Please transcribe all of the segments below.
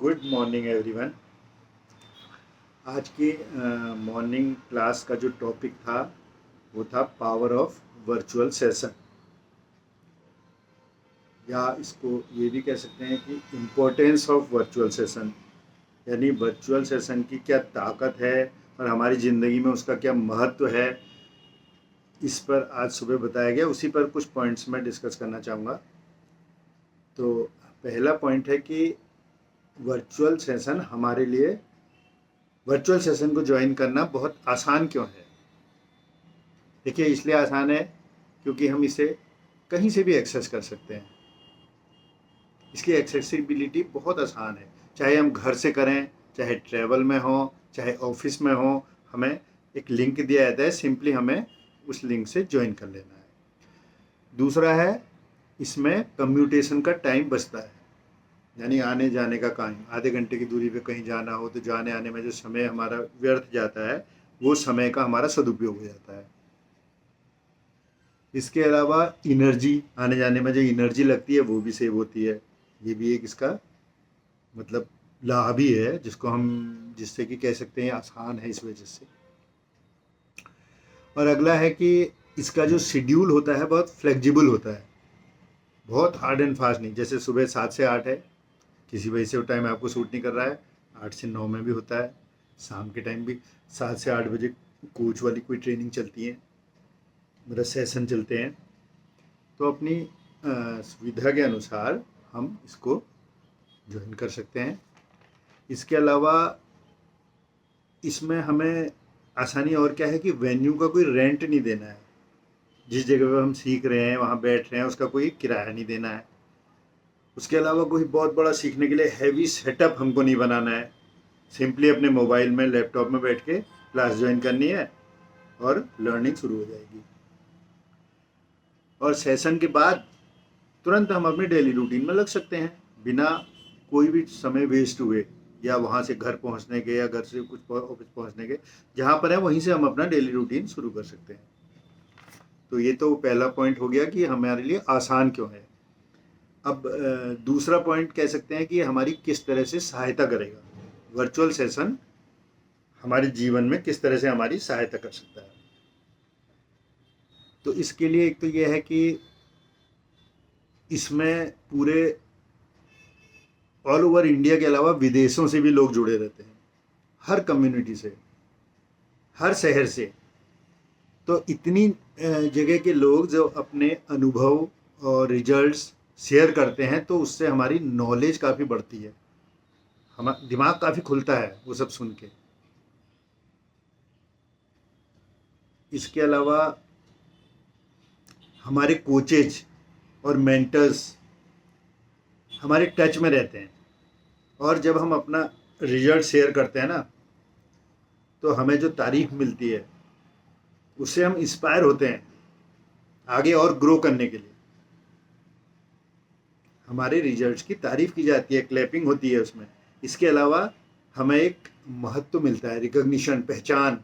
Good morning everyone. आज की morning class का जो टॉपिक था वो था पावर ऑफ वर्चुअल सेशन, या इसको ये भी कह सकते हैं कि इम्पोर्टेंस ऑफ वर्चुअल सेशन, यानी वर्चुअल सेशन की क्या ताकत है और हमारी ज़िंदगी में उसका क्या महत्व है। इस पर आज सुबह बताया गया, उसी पर कुछ पॉइंट्स मैं डिस्कस करना चाहूँगा। तो पहला पॉइंट है कि वर्चुअल सेशन हमारे लिए, वर्चुअल सेशन को ज्वाइन करना बहुत आसान क्यों है। देखिए, इसलिए आसान है क्योंकि हम इसे कहीं से भी एक्सेस कर सकते हैं। इसकी एक्सेसिबिलिटी बहुत आसान है, चाहे हम घर से करें, चाहे ट्रैवल में हो, चाहे ऑफिस में हो। हमें एक लिंक दिया जाता है, सिंपली हमें उस लिंक से ज्वाइन कर लेना है। दूसरा है, इसमें कम्यूटेशन का टाइम बचता है, यानी आने जाने का टाइम। आधे घंटे की दूरी पे कहीं जाना हो तो जाने आने में जो समय हमारा व्यर्थ जाता है, वो समय का हमारा सदुपयोग हो जाता है। इसके अलावा एनर्जी, आने जाने में जो एनर्जी लगती है वो भी सेव होती है। ये भी एक इसका मतलब लाभ ही है, जिसको हम जिससे कि कह सकते हैं आसान है इस वजह से। और अगला है कि इसका जो शेड्यूल होता है बहुत फ्लेक्सिबल होता है, बहुत हार्ड एंड फास्ट नहीं। जैसे सुबह 7 से 8 है, किसी वजह से वो टाइम आपको सूट नहीं कर रहा है, 8 से 9 में भी होता है। शाम के टाइम भी 7 से 8 बजे कोच वाली कोई ट्रेनिंग चलती है, मतलब सेशन चलते हैं। तो अपनी सुविधा के अनुसार हम इसको ज्वाइन कर सकते हैं। इसके अलावा इसमें हमें आसानी और क्या है कि वेन्यू का कोई रेंट नहीं देना है। जिस जगह पर हम सीख रहे हैं, वहाँ बैठ रहे हैं, उसका कोई किराया नहीं देना है। उसके अलावा कोई बहुत बड़ा सीखने के लिए हैवी सेटअप हमको नहीं बनाना है। सिंपली अपने मोबाइल में, लैपटॉप में बैठ के क्लास ज्वाइन करनी है और लर्निंग शुरू हो जाएगी। और सेशन के बाद तुरंत हम अपनी डेली रूटीन में लग सकते हैं, बिना कोई भी समय वेस्ट हुए, या वहाँ से घर पहुँचने के, या घर से कुछ ऑफिस पहुँचने के। जहाँ पर है वहीं से हम अपना डेली रूटीन शुरू कर सकते हैं। तो ये तो पहला पॉइंट हो गया कि हमारे लिए आसान क्यों है। अब दूसरा पॉइंट कह सकते हैं कि हमारी किस तरह से सहायता करेगा। वर्चुअल सेशन हमारे जीवन में किस तरह से हमारी सहायता कर सकता है। तो इसके लिए एक तो ये है कि इसमें पूरे ऑल ओवर इंडिया के अलावा विदेशों से भी लोग जुड़े रहते हैं, हर कम्युनिटी से, हर शहर से। तो इतनी जगह के लोग जो अपने अनुभव और रिजल्ट्स शेयर करते हैं, तो उससे हमारी नॉलेज काफ़ी बढ़ती है, हमारा दिमाग काफ़ी खुलता है वो सब सुन के। इसके अलावा हमारे कोचेज और मेंटर्स हमारे टच में रहते हैं, और जब हम अपना रिजल्ट शेयर करते हैं ना, तो हमें जो तारीफ मिलती है उससे हम इंस्पायर होते हैं आगे और ग्रो करने के लिए। हमारे रिजल्ट्स की तारीफ की जाती है, क्लैपिंग होती है उसमें। इसके अलावा हमें एक महत्व मिलता है, रिकॉग्निशन, पहचान,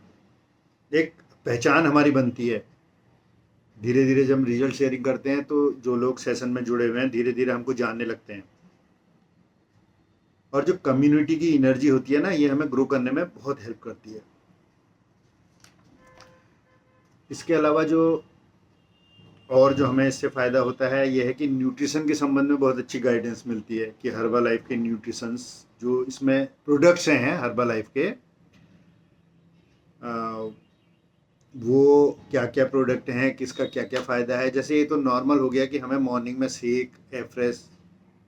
एक पहचान हमारी बनती है। धीरे धीरे जब हम रिजल्ट शेयरिंग करते हैं, तो जो लोग सेशन में जुड़े हुए हैं धीरे धीरे हमको जानने लगते हैं। और जो कम्युनिटी की एनर्जी होती है ना, ये हमें ग्रो करने में बहुत हेल्प करती है। इसके अलावा जो हमें इससे फ़ायदा होता है, ये है कि न्यूट्रिशन के संबंध में बहुत अच्छी गाइडेंस मिलती है कि हर्बल लाइफ के न्यूट्रिशंस, जो इसमें प्रोडक्ट्स हैं हर्बल लाइफ के, वो क्या क्या प्रोडक्ट हैं, किसका क्या क्या फ़ायदा है। जैसे ये तो नॉर्मल हो गया कि हमें मॉर्निंग में शेक, एफ्रेश,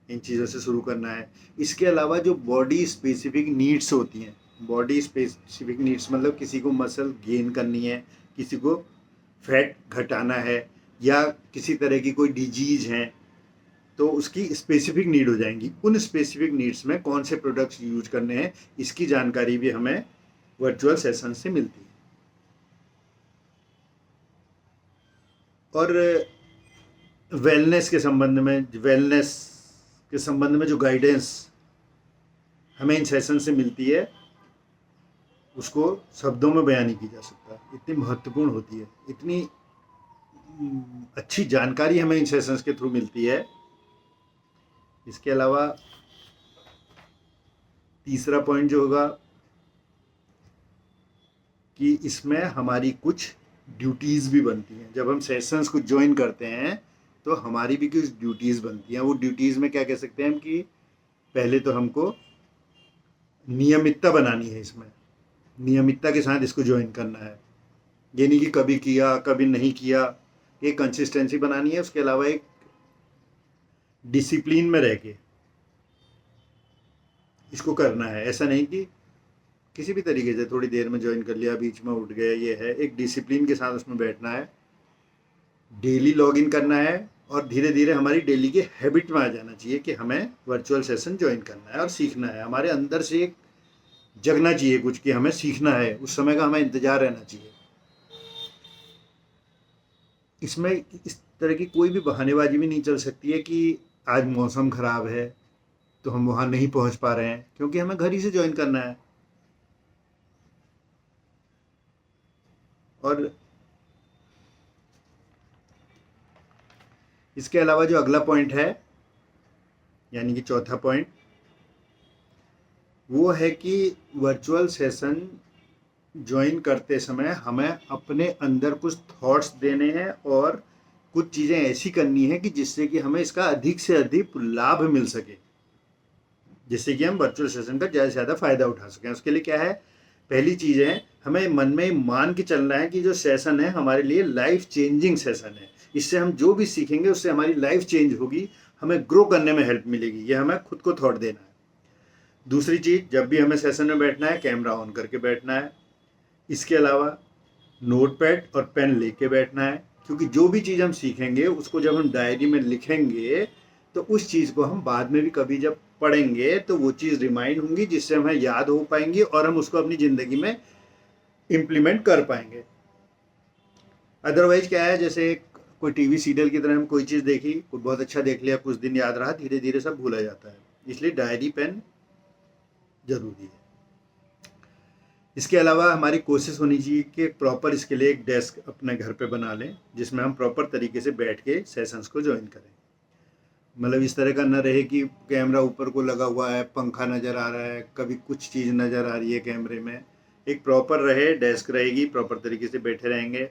इन चीज़ों से शुरू करना है। इसके अलावा जो बॉडी स्पेसिफिक नीड्स होती हैं, बॉडी स्पेसिफिक नीड्स मतलब किसी को मसल गेन करनी है, किसी को फैट घटाना है, या किसी तरह की कोई डिजीज़ है, तो उसकी स्पेसिफिक नीड हो जाएंगी। उन स्पेसिफिक नीड्स में कौन से प्रोडक्ट्स यूज करने हैं, इसकी जानकारी भी हमें वर्चुअल सेशन से मिलती है। और वेलनेस के संबंध में जो गाइडेंस हमें इन सेशन से मिलती है, उसको शब्दों में बयान नहीं की जा सकता, इतनी महत्वपूर्ण होती है। इतनी अच्छी जानकारी हमें इन सेशंस के थ्रू मिलती है। इसके अलावा तीसरा पॉइंट जो होगा कि इसमें हमारी कुछ ड्यूटीज़ भी बनती हैं। जब हम सेशंस को ज्वाइन करते हैं तो हमारी भी कुछ ड्यूटीज़ बनती हैं। वो ड्यूटीज़ में क्या कह सकते हैं हम कि पहले तो हमको नियमितता बनानी है, इसमें नियमितता के साथ इसको ज्वाइन करना है। ये नहीं कि कभी किया कभी नहीं किया, एक कंसिस्टेंसी बनानी है। उसके अलावा एक डिसिप्लिन में रह के इसको करना है। ऐसा नहीं कि किसी भी तरीके से थोड़ी देर में ज्वाइन कर लिया, बीच में उठ गए, ये है। एक डिसिप्लिन के साथ उसमें बैठना है, डेली लॉगिन करना है और धीरे धीरे हमारी डेली की हैबिट में आ जाना चाहिए कि हमें वर्चुअल सेशन ज्वाइन करना है और सीखना है। हमारे अंदर से एक जगना चाहिए कुछ कि हमें सीखना है, उस समय का हमें इंतजार रहना चाहिए। इसमें इस तरह की कोई भी बहानेबाजी भी नहीं चल सकती है कि आज मौसम ख़राब है तो हम वहाँ नहीं पहुँच पा रहे हैं, क्योंकि हमें घर ही से ज्वाइन करना है। और इसके अलावा जो अगला पॉइंट है, यानी कि चौथा पॉइंट, वो है कि वर्चुअल सेशन ज्वाइन करते समय हमें अपने अंदर कुछ थॉट्स देने हैं और कुछ चीज़ें ऐसी करनी है कि जिससे कि हमें इसका अधिक से अधिक लाभ मिल सके, जिससे कि हम वर्चुअल सेशन का ज़्यादा से ज़्यादा फ़ायदा उठा सकें। उसके लिए क्या है, पहली चीज़ है हमें मन में मान के चलना है कि जो सेशन है हमारे लिए लाइफ चेंजिंग सेशन है। इससे हम जो भी सीखेंगे उससे हमारी लाइफ चेंज होगी, हमें ग्रो करने में हेल्प मिलेगी। ये हमें खुद को थॉट देना है। दूसरी चीज़, जब भी हमें सेशन में बैठना है कैमरा ऑन करके बैठना है। इसके अलावा नोटपैड और पेन लेके बैठना है, क्योंकि जो भी चीज़ हम सीखेंगे उसको जब हम डायरी में लिखेंगे तो उस चीज़ को हम बाद में भी कभी जब पढ़ेंगे तो वो चीज़ रिमाइंड होंगी, जिससे हमें याद हो पाएंगी और हम उसको अपनी ज़िंदगी में इम्प्लीमेंट कर पाएंगे। अदरवाइज क्या है, जैसे कोई टीवी सीरियल की तरह हम कोई चीज़ देखी, कोई बहुत अच्छा देख लिया, कुछ दिन याद रहा, धीरे धीरे सब भूला जाता है। इसलिए डायरी पेन ज़रूरी है। इसके अलावा हमारी कोशिश होनी चाहिए कि प्रॉपर इसके लिए एक डेस्क अपने घर पे बना लें, जिसमें हम प्रॉपर तरीके से बैठ के सेशंस को ज्वाइन करें। मतलब इस तरह का न रहे कि कैमरा ऊपर को लगा हुआ है, पंखा नज़र आ रहा है, कभी कुछ चीज़ नज़र आ रही है कैमरे में। एक प्रॉपर रहे, डेस्क रहेगी, प्रॉपर तरीके से बैठे रहेंगे।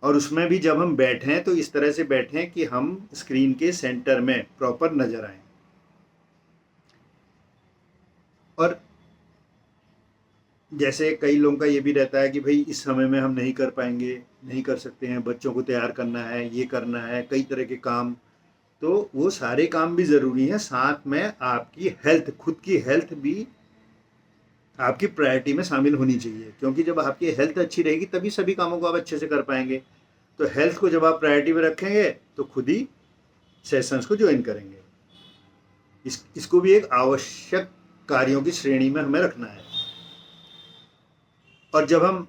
और उसमें भी जब हम बैठें तो इस तरह से बैठें कि हम स्क्रीन के सेंटर में प्रॉपर नज़र आएँ। और जैसे कई लोगों का ये भी रहता है कि भाई इस समय में हम नहीं कर पाएंगे, नहीं कर सकते हैं, बच्चों को तैयार करना है, ये करना है, कई तरह के काम। तो वो सारे काम भी ज़रूरी हैं, साथ में आपकी हेल्थ, खुद की हेल्थ भी आपकी प्रायोरिटी में शामिल होनी चाहिए। क्योंकि जब आपकी हेल्थ अच्छी रहेगी तभी सभी कामों को आप अच्छे से कर पाएंगे। तो हेल्थ को जब आप प्रायोरिटी में रखेंगे तो खुद ही सेशंस को ज्वाइन करेंगे। इसको भी एक आवश्यक कार्यों की श्रेणी में हमें रखना है। और जब हम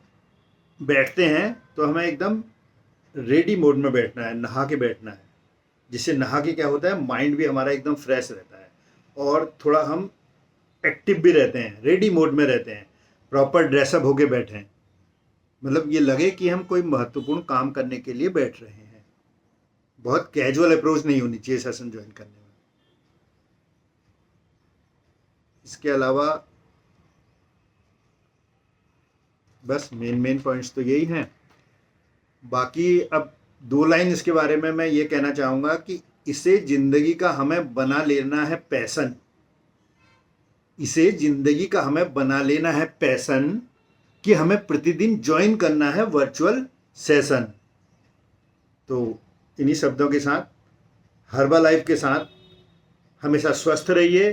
बैठते हैं तो हमें एकदम रेडी मोड में बैठना है, नहा के बैठना है, जिससे नहा के क्या होता है, माइंड भी हमारा एकदम फ्रेश रहता है और थोड़ा हम एक्टिव भी रहते हैं, रेडी मोड में रहते हैं, प्रॉपर ड्रेसअप होके बैठे हैं। मतलब ये लगे कि हम कोई महत्वपूर्ण काम करने के लिए बैठ रहे हैं। बहुत कैजुअल अप्रोच नहीं होनी चाहिए सेशन ज्वाइन करने में। इसके अलावा बस मेन पॉइंट्स तो यही हैं। बाकी अब 2 लाइन इसके बारे में मैं ये कहना चाहूँगा कि इसे ज़िंदगी का हमें बना लेना है पैसन। इसे ज़िंदगी का हमें बना लेना है पैसन कि हमें प्रतिदिन ज्वाइन करना है वर्चुअल सेशन। तो इन्हीं शब्दों के साथ, हर्बलाइफ के साथ हमेशा स्वस्थ रहिए,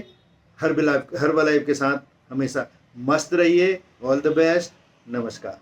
हर्बलाइफ के साथ हमेशा मस्त रहिए। All the best. नमस्कार।